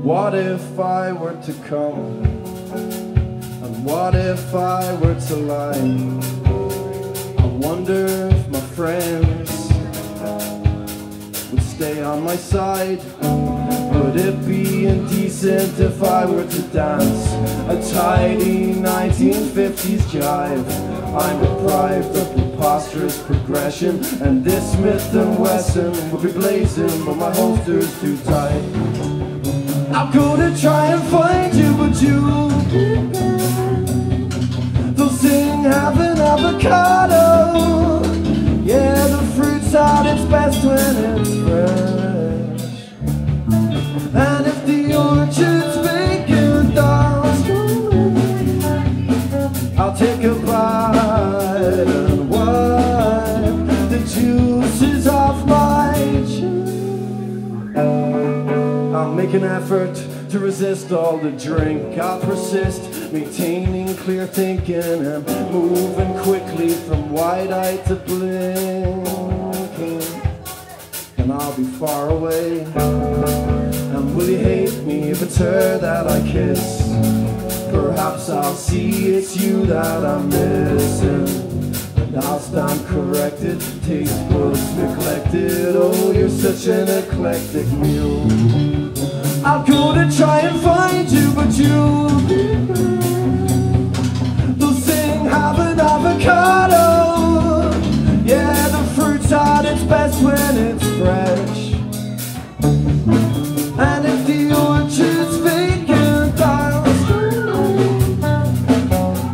What if I were to come? And what if I were to lie? I wonder if my friends would stay on my side. Would it be indecent if I were to dance a tidy 1950s jive? I'm deprived of preposterous progression, and this Smith & Wesson will be blazing, but my holster's too tight. I'm gonna try and find you, but you don't sing have an avocado. Yeah, the fruit's out its best when it's fresh, and if the orchard's vacant, I'll take a bite and wipe the juices off my chin. I'll make an effort to resist all the drink. I'll persist, maintaining clear thinking and moving quickly from wide-eyed to blinking. And I'll be far away. And will you hate me if it's her that I kiss? Perhaps I'll see it's you that I'm missing. And I'll stand corrected, taste buds neglected. Oh, you're such an eclectic meal. I'm gonna try and find you, but you don't sing have an avocado. Yeah, the fruit's at its best when it's fresh, and if the orchard's vacant,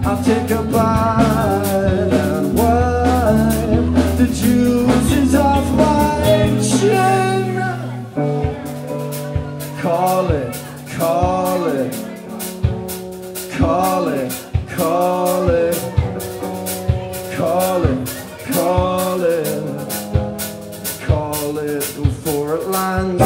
I'll take a bite and wipe the juices off my chin. Call it, call it, call it, call it, call it, call it, call it before it lands.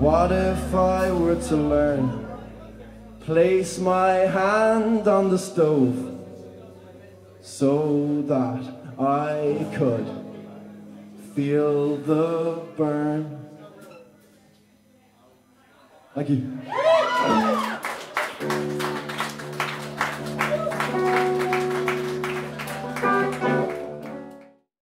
What if I were to learn? Place my hand on the stove so that I could feel the burn. Thank you.